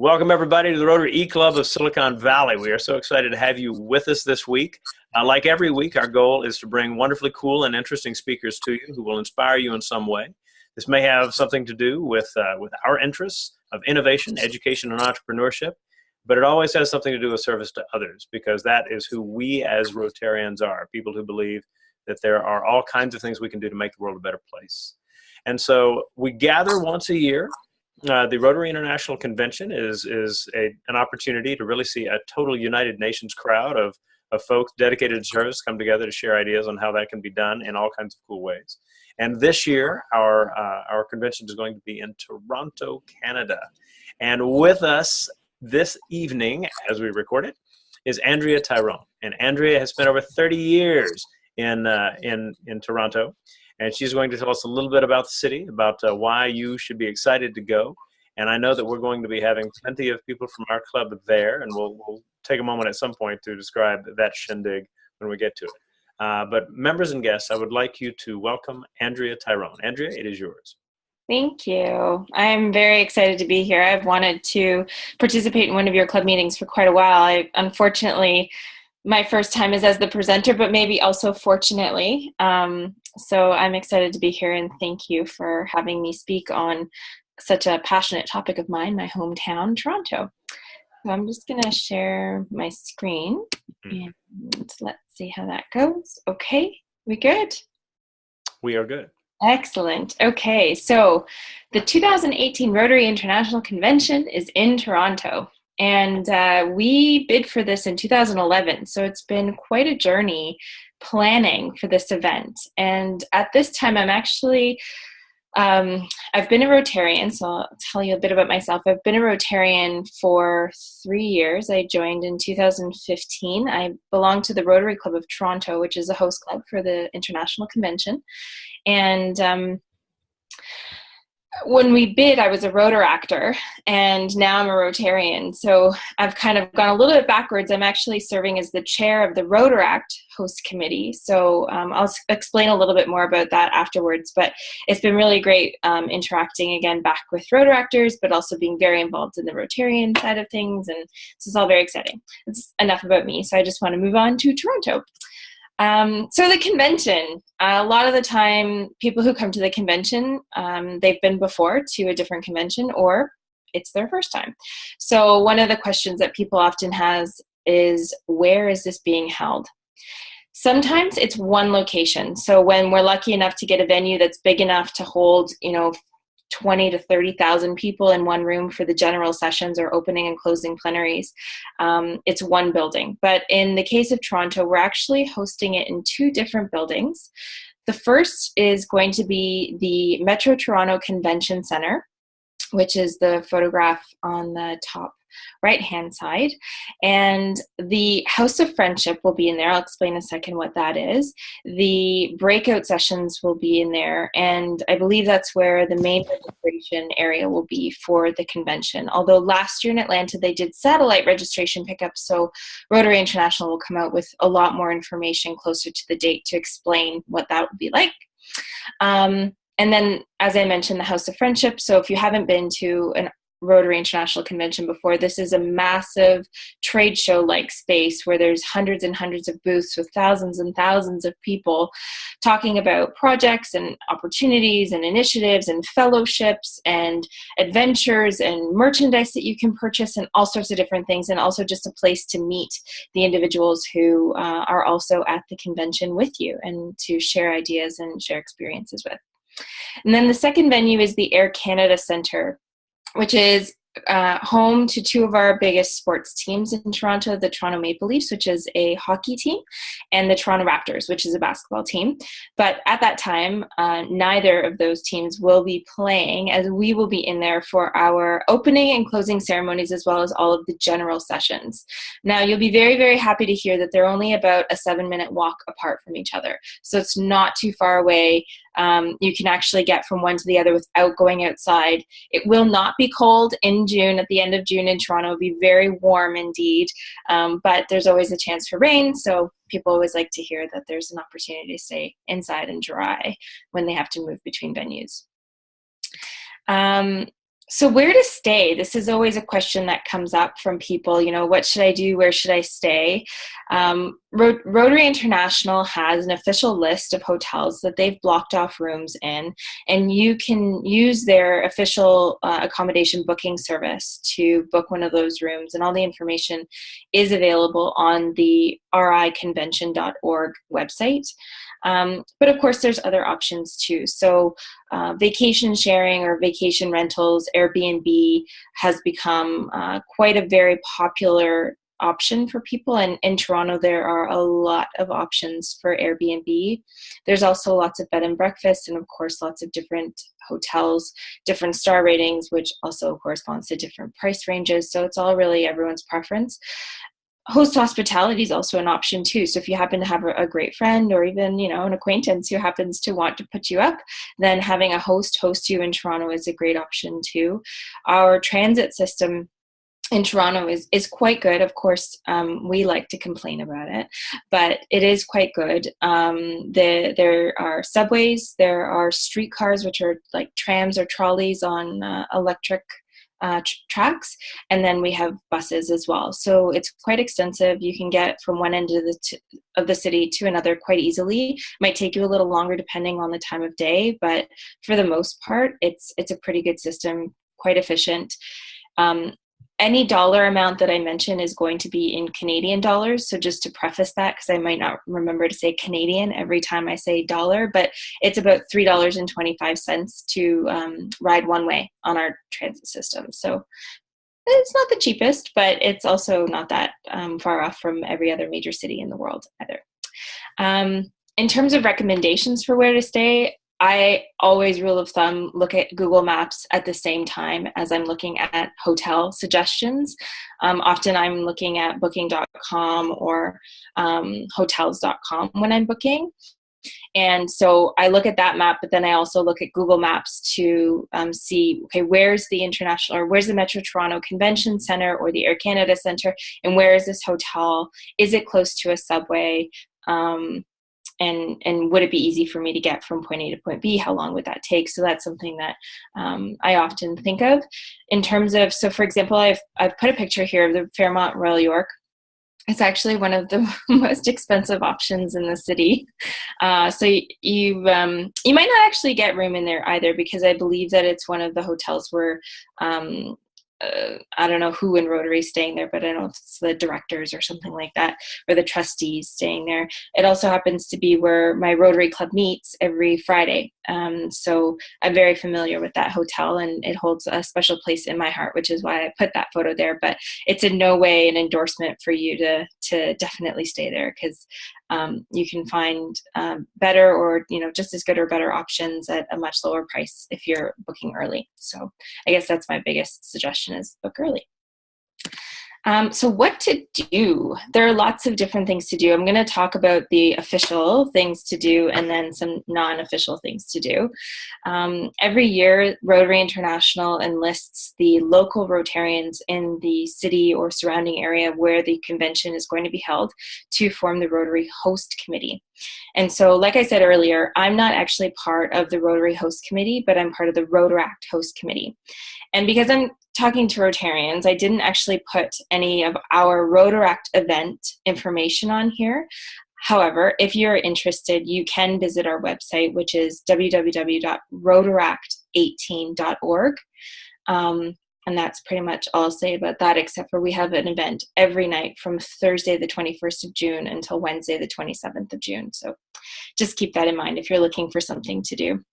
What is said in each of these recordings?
Welcome, everybody, to the Rotary E-Club of Silicon Valley. We are so excited to have you with us this week. Like every week, our goal is to bring wonderfully cool and interesting speakers to you who will inspire you in some way. This may have something to do with our interests of innovation, education, and entrepreneurship, but it always has something to do with service to others, because that is who we as Rotarians are, people who believe that there are all kinds of things we can do to make the world a better place. And so we gather once a year. The Rotary International Convention is an opportunity to really see a total United Nations crowd of folks dedicated to service come together to share ideas on how that can be done in all kinds of cool ways. And this year, our convention is going to be in Toronto, Canada. And with us this evening, as we record it, is Andrea Tirone. And Andrea has spent over 30 years in Toronto. And she's going to tell us a little bit about the city, about why you should be excited to go. And I know that we're going to be having plenty of people from our club there, and we'll take a moment at some point to describe that shindig when we get to it. But members and guests, I would like you to welcome Andrea Tirone. Andrea, it is yours. Thank you. I'm very excited to be here. I've wanted to participate in one of your club meetings for quite a while. Unfortunately, my first time is as the presenter, but maybe also fortunately. So I'm excited to be here, and thank you for having me speak on such a passionate topic of mine, my hometown, Toronto. So I'm just going to share my screen, and let's see how that goes. Okay, we good? We are good. Excellent. Okay, so the 2018 Rotary International Convention is in Toronto. And we bid for this in 2011, so it's been quite a journey planning for this event. And at this time, I'm actually, I've been a Rotarian, so I'll tell you a bit about myself. I've been a Rotarian for 3 years. I joined in 2015. I belong to the Rotary Club of Toronto, which is a host club for the International Convention. And when we bid, I was a Rotaractor, and now I'm a Rotarian. So I've kind of gone a little bit backwards. I'm actually serving as the chair of the Rotaract host committee. So I'll explain a little bit more about that afterwards. But it's been really great interacting again back with Rotaractors, but also being very involved in the Rotarian side of things. And this is all very exciting. It's enough about me. So I just want to move on to Toronto. So the convention, a lot of the time, people who come to the convention, they've been before to a different convention, or it's their first time. So one of the questions that people often has is, where is this being held? Sometimes it's one location. So when we're lucky enough to get a venue that's big enough to hold, 20 to 30,000 people in one room for the general sessions or opening and closing plenaries, it's one building. But in the case of Toronto, we're actually hosting it in two different buildings. The first is going to be the Metro Toronto Convention Centre, which is the photograph on the top right-hand side. And the House of Friendship will be in there. I'll explain in a second what that is. The breakout sessions will be in there. And I believe that's where the main registration area will be for the convention. Although last year in Atlanta, they did satellite registration pickups. So Rotary International will come out with a lot more information closer to the date to explain what that would be like. And then, as I mentioned, the House of Friendship. So if you haven't been to an Rotary International Convention before, this is a massive trade show-like space where there's hundreds and hundreds of booths with thousands and thousands of people talking about projects and opportunities and initiatives and fellowships and adventures and merchandise that you can purchase and all sorts of different things, and also just a place to meet the individuals who are also at the convention with you and to share ideas and share experiences with. And then the second venue is the Air Canada Centre, which is home to two of our biggest sports teams in Toronto, the Toronto Maple Leafs, which is a hockey team, and the Toronto Raptors, which is a basketball team. But at that time, neither of those teams will be playing, as we will be in there for our opening and closing ceremonies, as well as all of the general sessions. Now, you'll be very, very happy to hear that they're only about a 7-minute walk apart from each other. So it's not too far away. You can actually get from one to the other without going outside. It will not be cold in June. At the end of June in Toronto, it'll be very warm indeed, but there's always a chance for rain, so people always like to hear that there's an opportunity to stay inside and dry when they have to move between venues. So where to stay? This is always a question that comes up from people. What should I do? Where should I stay? Rotary International has an official list of hotels that they've blocked off rooms in, and you can use their official accommodation booking service to book one of those rooms, and all the information is available on the riconvention.org website. But of course, there's other options too. So vacation sharing or vacation rentals, Airbnb has become quite a very popular option for people. And in Toronto, there are a lot of options for Airbnb. There's also lots of bed and breakfast, and of course, lots of different hotels, different star ratings, which also corresponds to different price ranges. So it's all really everyone's preference. Host hospitality is also an option too. So if you happen to have a great friend or even, an acquaintance who happens to want to put you up, then having a host you in Toronto is a great option too. Our transit system in Toronto is quite good. Of course, we like to complain about it, but it is quite good. There are subways, there are streetcars, which are like trams or trolleys on electric tracks, and then we have buses as well. So it's quite extensive. You can get from one end of the city to another quite easily. It might take you a little longer depending on the time of day, but for the most part, it's a pretty good system, quite efficient. Any dollar amount that I mention is going to be in Canadian dollars. So just to preface that, because I might not remember to say Canadian every time I say dollar, but it's about $3.25 to ride one way on our transit system. So it's not the cheapest, but it's also not that far off from every other major city in the world either. In terms of recommendations for where to stay, I always, rule of thumb, look at Google Maps at the same time as I'm looking at hotel suggestions. Often I'm looking at booking.com or hotels.com when I'm booking. And so I look at that map, but then I also look at Google Maps to see, okay, where's the international, or where's the Metro Toronto Convention Center or the Air Canada Center, and where is this hotel? Is it close to a subway? And would it be easy for me to get from point A to point B? How long would that take? So that's something that I often think of in terms of, so for example, I've put a picture here of the Fairmont Royal York. It's actually one of the most expensive options in the city. So you might not actually get room in there either, because I believe that it's one of the hotels where I don't know who in Rotary is staying there, but I don't know if it's the directors or something like that, or the trustees staying there. It also happens to be where my Rotary Club meets every Friday. So I'm very familiar with that hotel, and it holds a special place in my heart, which is why I put that photo there. But it's in no way an endorsement for you to definitely stay there, because you can find better, or just as good or better options at a much lower price if you're booking early. So I guess that's my biggest suggestion, is book early. So what to do? There are lots of different things to do. I'm going to talk about the official things to do and then some non-official things to do. Every year, Rotary International enlists the local Rotarians in the city or surrounding area where the convention is going to be held to form the Rotary Host Committee. And so, like I said earlier, I'm not actually part of the Rotary Host Committee, but I'm part of the Rotaract Host Committee. And because I'm talking to Rotarians, I didn't actually put any of our Rotaract event information on here. However, if you're interested, you can visit our website, which is www.rotaract18.org. And that's pretty much all I'll say about that, except for we have an event every night from Thursday, the 21st of June until Wednesday, the 27th of June. So just keep that in mind if you're looking for something to do.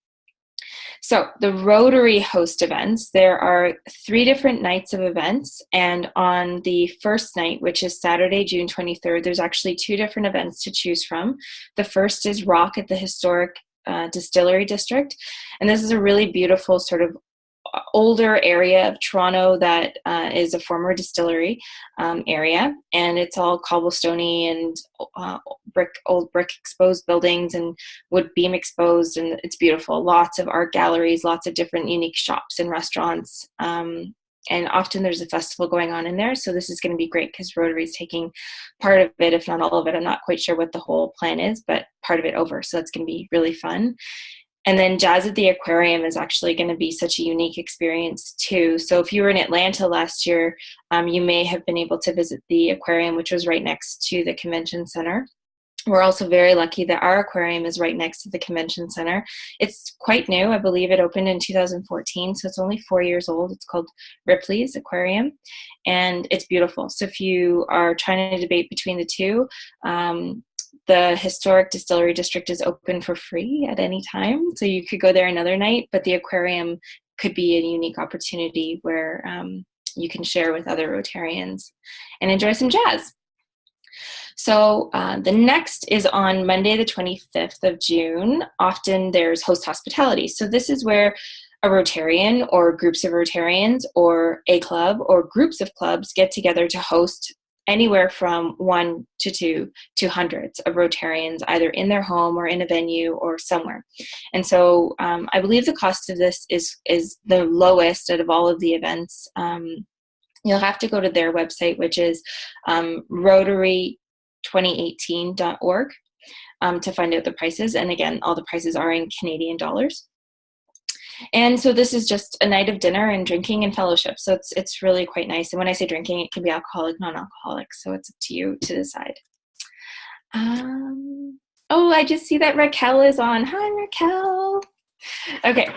So the Rotary host events, there are 3 different nights of events. And on the first night, which is Saturday, June 23rd, there's actually 2 different events to choose from. The first is Rock at the Historic Distillery District. And this is a really beautiful sort of older area of Toronto that is a former distillery area, and it's all cobblestoney and old brick exposed buildings and wood beam exposed, and it's beautiful. Lots of art galleries, lots of different unique shops and restaurants, and often there's a festival going on in there. So this is going to be great because Rotary is taking part of it, if not all of it. I'm not quite sure what the whole plan is, but part of it over. So it's going to be really fun. And then Jazz at the Aquarium is actually going to be such a unique experience too. So if you were in Atlanta last year, you may have been able to visit the aquarium, which was right next to the convention center. We're also very lucky that our aquarium is right next to the convention center. It's quite new. I believe it opened in 2014, so it's only 4 years old. It's called Ripley's Aquarium, and it's beautiful. So if you are trying to debate between the two, the Historic Distillery District is open for free at any time, so you could go there another night, but the aquarium could be a unique opportunity where you can share with other Rotarians and enjoy some jazz. So the next is on Monday, the 25th of June. Often there's host hospitality. So this is where a Rotarian or groups of Rotarians or a club or groups of clubs get together to host anywhere from 1 to 2 to hundreds of Rotarians, either in their home or in a venue or somewhere. And so I believe the cost of this is the lowest out of all of the events. You'll have to go to their website, which is Rotary2018.org, to find out the prices. And again, all the prices are in Canadian dollars. And so this is just a night of dinner and drinking and fellowship. So it's really quite nice. And when I say drinking, it can be alcoholic, non-alcoholic. So it's up to you to decide. Oh, I just see that Raquel is on. Hi, Raquel. Okay.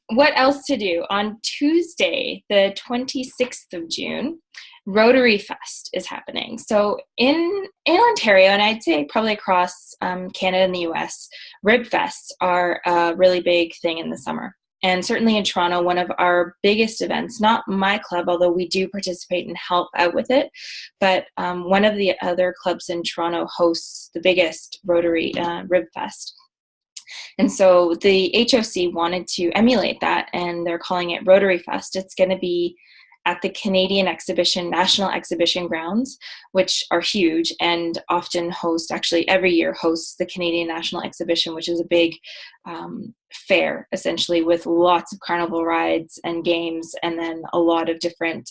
What else to do? On Tuesday, the 26th of June, Rotary Fest is happening. So in Ontario, and I'd say probably across Canada and the US, Rib Fests are a really big thing in the summer. And certainly in Toronto, one of our biggest events, not my club, although we do participate and help out with it, but one of the other clubs in Toronto hosts the biggest Rotary Rib Fest. And so the HOC wanted to emulate that, and they're calling it Rotary Fest. It's going to be at the Canadian National Exhibition Grounds, which are huge and often host, actually every year hosts the Canadian National Exhibition, which is a big fair, essentially, with lots of carnival rides and games, and then a lot of different,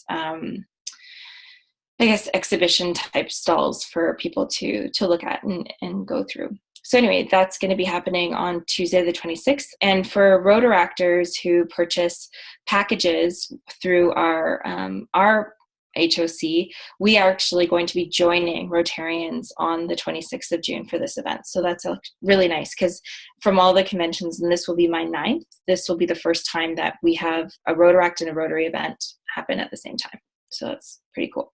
exhibition type stalls for people to look at and go through. So anyway, that's going to be happening on Tuesday the 26th. And for Rotaractors who purchase packages through our HOC, we are actually going to be joining Rotarians on the 26th of June for this event. So that's really nice, because from all the conventions, and this will be my 9th, this will be the first time that we have a Rotaract and a Rotary event happen at the same time. So that's pretty cool.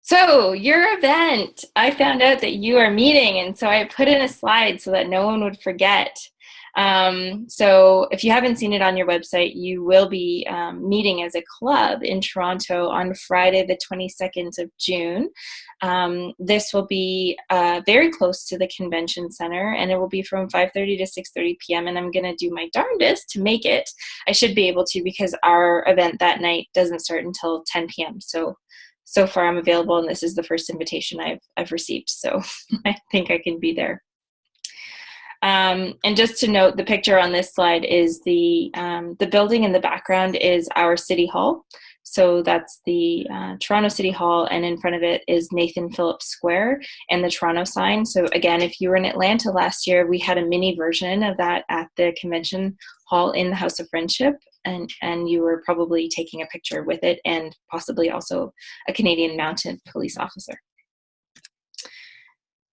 So your event, I found out that you are meeting, and so I put in a slide so that no one would forget. So if you haven't seen it on your website, you will be meeting as a club in Toronto on Friday, the 22nd of June. This will be very close to the convention center, and it will be from 5:30 to 6:30 p.m. And I'm going to do my darndest to make it. I should be able to, because our event that night doesn't start until 10 p.m. So far I'm available, and this is the first invitation I've received. So I think I can be there. And just to note, the picture on this slide is the building in the background is our City Hall. So that's the Toronto City Hall, and in front of it is Nathan Phillips Square and the Toronto sign. So again, if you were in Atlanta last year, we had a mini version of that at the convention hall in the House of Friendship, and you were probably taking a picture with it, and possibly also a Canadian Mounted Police officer.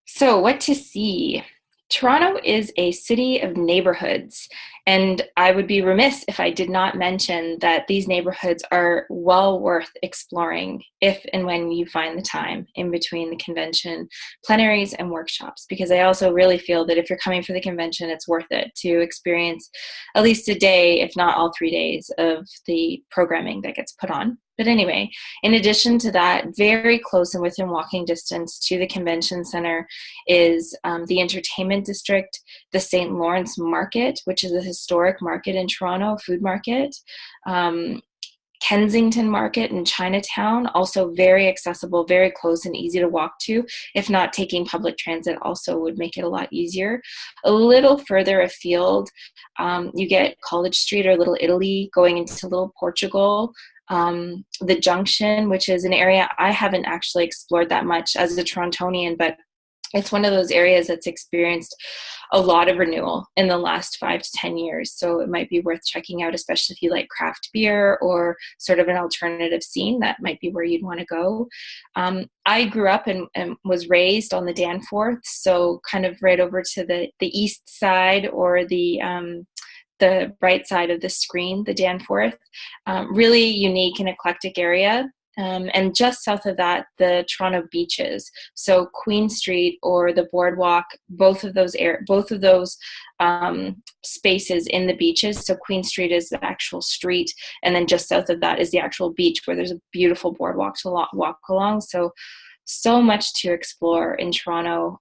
So what to see? Toronto is a city of neighborhoods, and I would be remiss if I did not mention that these neighborhoods are well worth exploring if and when you find the time in between the convention plenaries and workshops, because I also really feel that if you're coming for the convention, it's worth it to experience at least a day, if not all 3 days, of the programming that gets put on. But anyway, in addition to that, very close and within walking distance to the convention center is the entertainment district, the St. Lawrence Market, which is a historic market in Toronto, food market, Kensington Market in Chinatown, also very accessible, very close and easy to walk to. If not, taking public transit also would make it a lot easier. A little further afield, you get College Street or Little Italy, going into Little Portugal. The Junction, which is an area I haven't actually explored that much as a Torontonian, but it's one of those areas that's experienced a lot of renewal in the last 5 to 10 years. So it might be worth checking out, especially if you like craft beer or sort of an alternative scene. That might be where you'd want to go. I grew up and was raised on the Danforth, so kind of right over to the east side, or the right side of the screen, the Danforth. Really unique and eclectic area. And just south of that, the Toronto beaches. So Queen Street or the Boardwalk, both of those spaces in the beaches. So Queen Street is the actual street, and then just south of that is the actual beach, where there's a beautiful boardwalk to walk along. So much to explore in Toronto.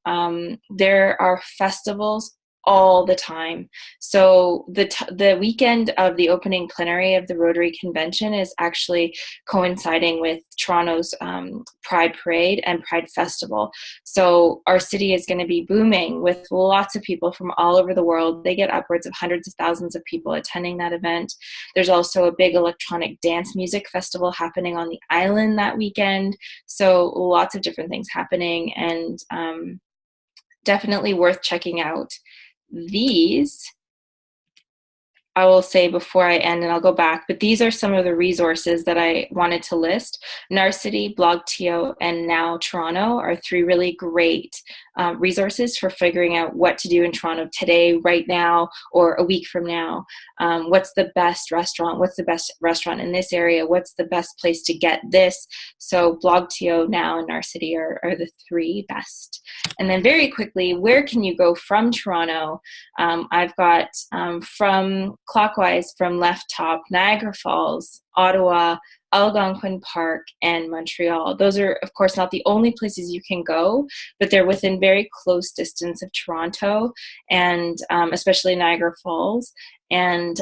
There are festivals all the time. So the weekend of the opening plenary of the Rotary Convention is actually coinciding with Toronto's Pride Parade and Pride Festival. So our city is going to be booming with lots of people from all over the world. They get upwards of hundreds of thousands of people attending that event. There's also a big electronic dance music festival happening on the island that weekend. So lots of different things happening, and definitely worth checking out. These, I will say before I end, and I'll go back, but these are some of the resources that I wanted to list. Narcity, BlogTO, and Now Toronto are 3 really great resources for figuring out what to do in Toronto today, right now, or a week from now. What's the best restaurant? What's the best restaurant in this area? What's the best place to get this? So BlogTO, Now, and Narcity are the 3 best. And then very quickly, where can you go from Toronto? I've got from clockwise from left top, Niagara Falls, Ottawa, Algonquin Park, and Montreal. Those are, of course, not the only places you can go, but they're within very close distance of Toronto, and especially Niagara Falls. And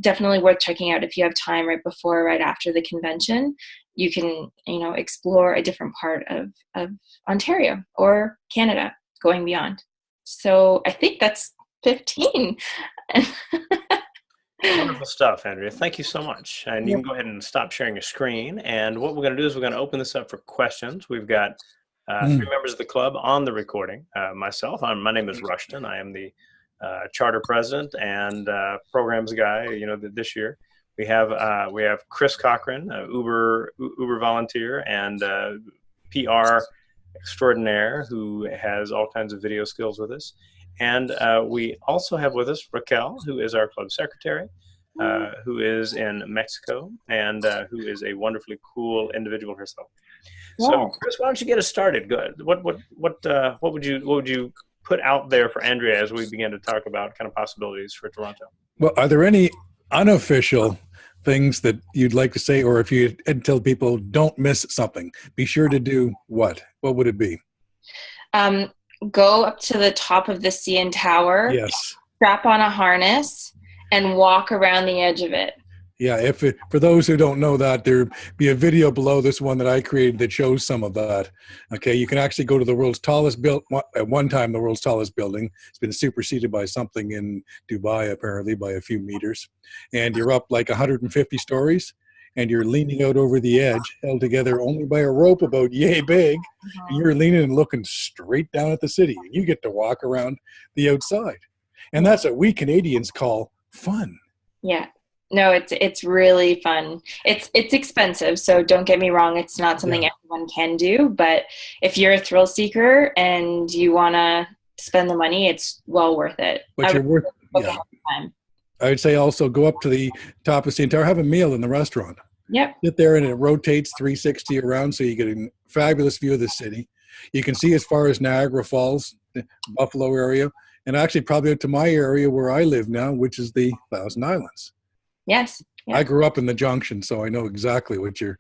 definitely worth checking out if you have time right before or right after the convention. You can, explore a different part of Ontario or Canada going beyond. So I think that's 15. Wonderful stuff, Andrea. Thank you so much. And you can go ahead and stop sharing your screen. And what we're going to do is we're going to open this up for questions. We've got 3 members of the club on the recording. Myself, my name is Rushton. I am the charter president and programs guy. This year we have Chris Cochran, Uber volunteer and PR extraordinaire, who has all kinds of video skills with us. And we also have with us Raquel, who is our club secretary, who is in Mexico, and who is a wonderfully cool individual herself. Yeah. So, Chris, why don't you get us started? Good. What would you put out there for Andrea as we begin to talk about kind of possibilities for Toronto? Well, are there any unofficial things that you'd like to say, or if you tell people don't miss something, be sure to do what? What would it be? Go up to the top of the CN Tower, yes, strap on a harness, and walk around the edge of it. Yeah, for those who don't know that, there'll be a video below this one that I created that shows some of that. Okay, you can actually go to the world's tallest at one time the world's tallest building. It's been superseded by something in Dubai, apparently, by a few meters. And you're up like 150 stories, and you're leaning out over the edge, held together only by a rope about yay big, and you're leaning and looking straight down at the city. And you get to walk around the outside. And that's what we Canadians call fun. Yeah. No, it's really fun. It's expensive, so don't get me wrong, it's not something everyone can do, but if you're a thrill seeker and you want to spend the money, it's well worth it. But you're worth time. I would say also go up to the top of the tower, have a meal in the restaurant. Yep. Sit there and it rotates 360 around, so you get a fabulous view of the city. You can see as far as Niagara Falls, the Buffalo area, and actually probably out to my area where I live now, which is the Thousand Islands. Yes. Yeah. I grew up in the Junction, so I know exactly what you're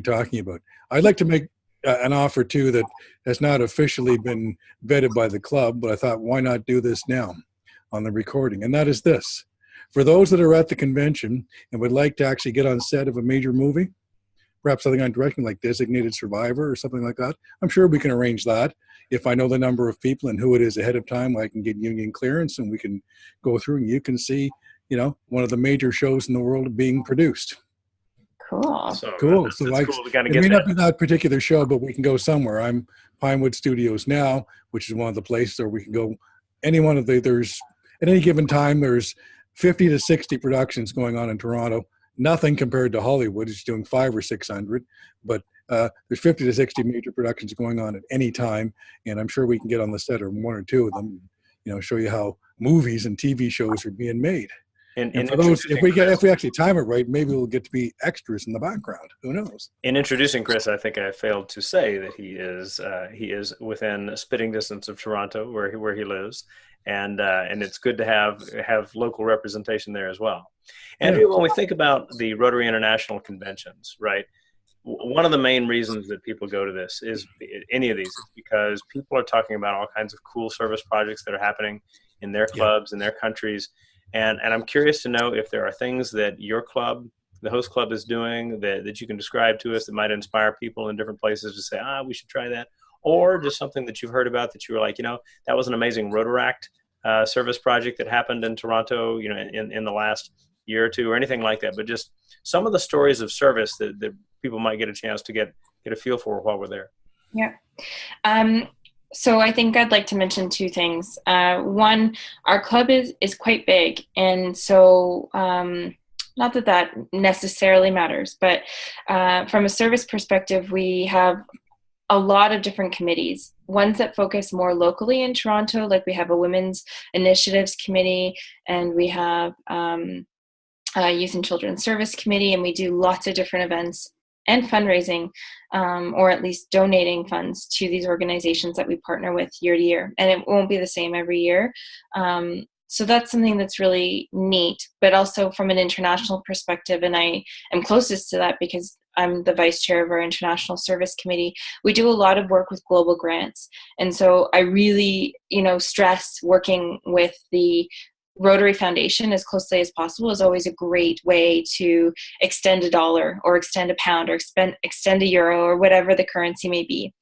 talking about. I'd like to make an offer too that has not officially been vetted by the club, but I thought, why not do this now on the recording? And that is this. For those that are at the convention and would like to actually get on set of a major movie, perhaps something I'm directing like Designated Survivor or something like that, I'm sure we can arrange that. If I know the number of people and who it is ahead of time, I can get union clearance and we can go through and you can see, one of the major shows in the world being produced. Cool. So Cool. So that's cool to kind of it get may that. not be that particular show, but we can go somewhere. I'm Pinewood Studios now, which is one of the places where we can go. Any one of there's at any given time, there's 50 to 60 productions going on in Toronto. Nothing compared to Hollywood, it's doing 500 or 600, but there's 50 to 60 major productions going on at any time, and I'm sure we can get on the set of one or two of them. Show you how movies and TV shows are being made. And for those, if we actually time it right, maybe we'll get to be extras in the background. Who knows? In introducing Chris, I think I failed to say that he is within spitting distance of Toronto, where he lives, and it's good to have local representation there as well. Andrea, when we think about the Rotary International conventions, right? One of the main reasons that people go to this is any of these is because people are talking about all kinds of cool service projects that are happening in their clubs, in their countries. And I'm curious to know if there are things that your club, the host club, is doing that you can describe to us that might inspire people in different places to say, we should try that. Or just something that you've heard about that you were like, that was an amazing Rotaract service project that happened in Toronto, in the last year or two, or anything like that. But just some of the stories of service that people might get a chance to get a feel for while we're there. Yeah. So I think I'd like to mention two things. One, our club is quite big, and so not that necessarily matters, but from a service perspective, we have a lot of different committees. Ones that focus more locally in Toronto, like we have a women's initiatives committee, and we have youth and children's service committee, and we do lots of different events and fundraising, or at least donating funds to these organizations that we partner with year to year. And it won't be the same every year. So that's something that's really neat, but also from an international perspective, and I am closest to that because I'm the vice chair of our international service committee. We do a lot of work with global grants. And so I really, stress working with the Rotary Foundation as closely as possible is always a great way to extend a dollar or extend a pound or extend a euro or whatever the currency may be.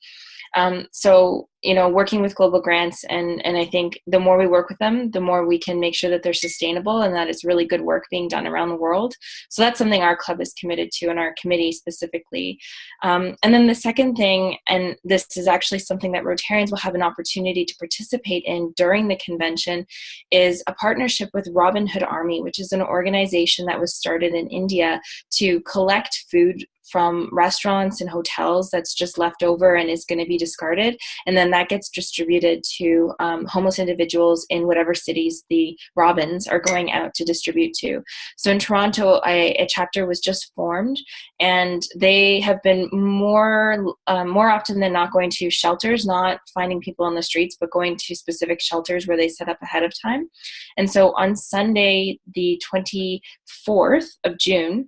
So, working with global grants, and I think the more we work with them, the more we can make sure that they're sustainable and that it's really good work being done around the world. So that's something our club is committed to, and our committee specifically. And then the second thing, and this is actually something that Rotarians will have an opportunity to participate in during the convention, is a partnership with Robin Hood Army, which is an organization that was started in India to collect food from restaurants and hotels that's just left over and is going to be discarded. And then that gets distributed to homeless individuals in whatever cities the Robins are going out to distribute to. So in Toronto, a chapter was just formed, and they have been more often than not going to shelters, not finding people on the streets, but going to specific shelters where they set up ahead of time. And so on Sunday, the 24th of June,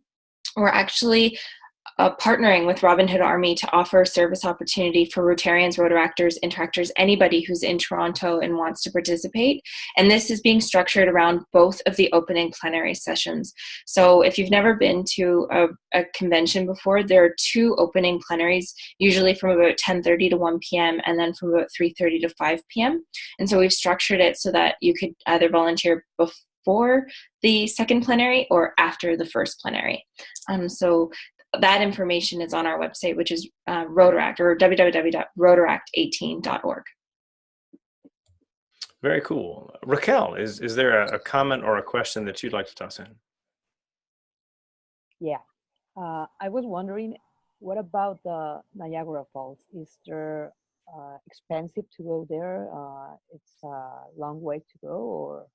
we're actually partnering with Robin Hood Army to offer service opportunity for Rotarians, Rotaractors, Interactors, anybody who's in Toronto and wants to participate. And this is being structured around both of the opening plenary sessions. So if you've never been to a convention before, there are two opening plenaries, usually from about 10:30 to 1 p.m. and then from about 3:30 to 5 p.m. And so we've structured it so that you could either volunteer before the second plenary or after the first plenary. So that information is on our website, which is Rotaract, or www.rotaract18.org. Very cool. Raquel, is there a comment or a question that you'd like to toss in? Yeah. I was wondering, what about the Niagara Falls? Is there expensive to go there? It's a long way to go, or?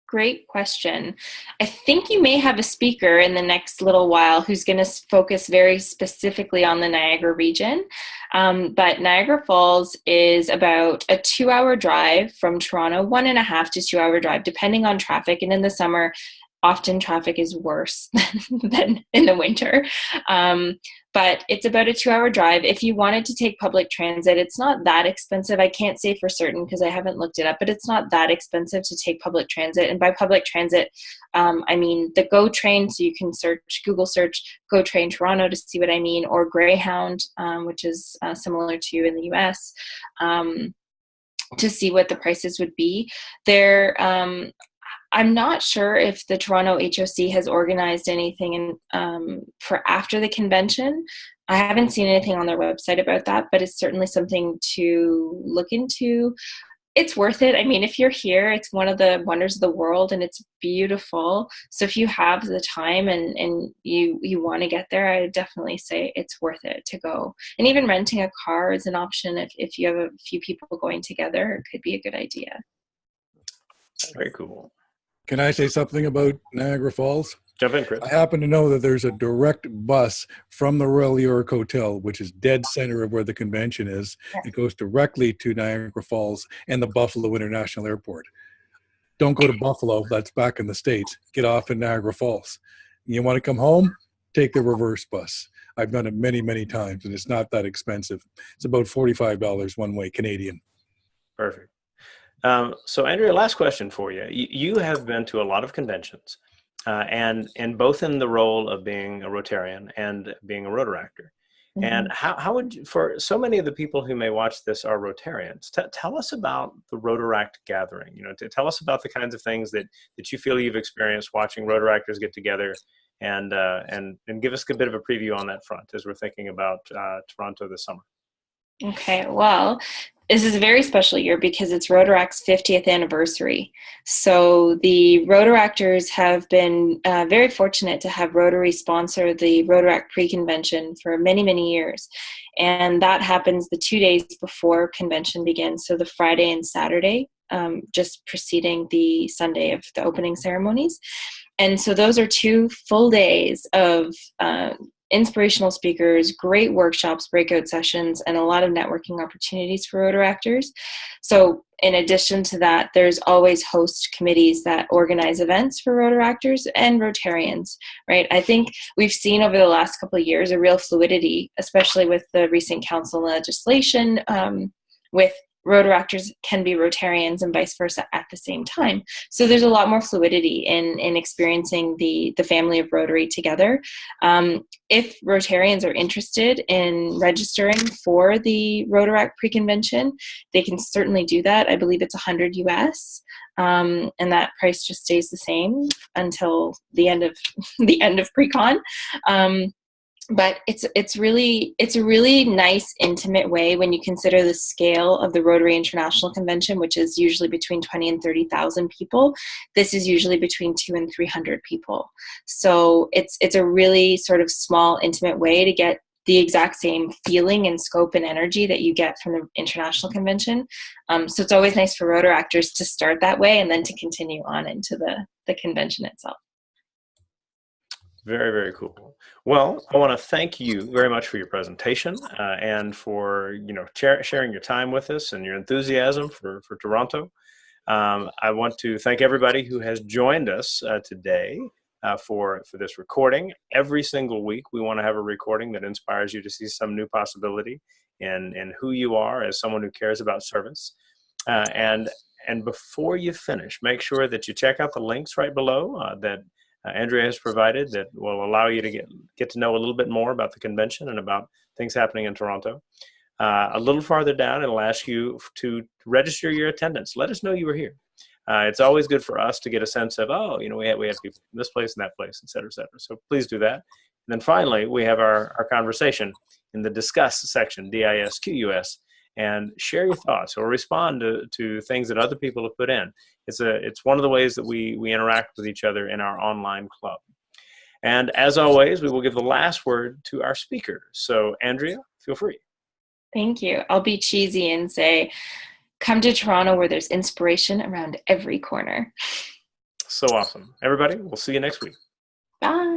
Great question. I think you may have a speaker in the next little while who's going to focus very specifically on the Niagara region. But Niagara Falls is about a 2-hour drive from Toronto, 1.5 to 2 hour drive, depending on traffic. And in the summer, often traffic is worse than in the winter. But it's about a 2-hour drive. If you wanted to take public transit, it's not that expensive. I can't say for certain because I haven't looked it up, but it's not that expensive to take public transit. And by public transit, I mean the GO train. So you can Google search GO train Toronto to see what I mean, or Greyhound, which is similar to in the US, to see what the prices would be. I'm not sure if the Toronto HOC has organized anything for after the convention. I haven't seen anything on their website about that, but it's certainly something to look into. It's worth it. I mean, if you're here, it's one of the wonders of the world and it's beautiful. So if you have the time and you want to get there, I would definitely say it's worth it to go. And even renting a car is an option if you have a few people going together. It could be a good idea. Very cool. Can I say something about Niagara Falls? Jump in, Chris. I happen to know that there's a direct bus from the Royal York Hotel, which is dead center of where the convention is. Yeah. It goes directly to Niagara Falls and the Buffalo International Airport. Don't go to Buffalo, that's back in the States. Get off in Niagara Falls. You want to come home? Take the reverse bus. I've done it many, many times, and it's not that expensive. It's about $45 one way, Canadian. Perfect. So Andrea, last question for you. You have been to a lot of conventions, and both in the role of being a Rotarian and being a Rotaractor. Mm-hmm. And how would you, for so many of the people who may watch this are Rotarians, tell us about the Rotaract gathering. You know, tell us about the kinds of things that you feel you've experienced watching Rotaractors get together, and give us a bit of a preview on that front as we're thinking about Toronto this summer. Okay, well, this is a very special year because it's Rotaract's 50th anniversary. So the Rotaractors have been very fortunate to have Rotary sponsor the Rotaract pre-convention for many, many years. And that happens the 2 days before convention begins, so the Friday and Saturday, just preceding the Sunday of the opening ceremonies. And so those are 2 full days of inspirational speakers, great workshops, breakout sessions, and a lot of networking opportunities for Rotaractors. So in addition to that, there's always host committees that organize events for Rotaractors and Rotarians, right? I think we've seen over the last couple of years a real fluidity, especially with the recent council legislation, with Rotaractors can be Rotarians and vice versa at the same time. So there's a lot more fluidity in experiencing the family of Rotary together. If Rotarians are interested in registering for the Rotaract pre-convention, they can certainly do that. I believe it's $100 US, and that price just stays the same until the end of pre-con. But it's a really nice, intimate way when you consider the scale of the Rotary International Convention, which is usually between 20 and 30,000 people. This is usually between 200 and 300 people. So it's a really sort of small, intimate way to get the exact same feeling and scope and energy that you get from the International Convention. So it's always nice for Rotaractors to start that way and then to continue on into the convention itself. Very, very cool. Well, I want to thank you very much for your presentation and for sharing your time with us and your enthusiasm for Toronto. I want to thank everybody who has joined us today for this recording. Every single week, we want to have a recording that inspires you to see some new possibility in who you are as someone who cares about service. And before you finish, make sure that you check out the links right below that Andrea has provided that will allow you to get to know a little bit more about the convention and about things happening in Toronto. A little farther down, it'll ask you to register your attendance. Let us know you were here. It's always good for us to get a sense of, we have people in this place and that place, et cetera, et cetera. So please do that. And then finally, we have our conversation in the discuss section, DISQUS, and share your thoughts or respond to things that other people have put in. It's one of the ways that we interact with each other in our online club. And as always, we will give the last word to our speaker. So Andrea, feel free. Thank you. I'll be cheesy and say, come to Toronto where there's inspiration around every corner. So awesome. Everybody, we'll see you next week. Bye.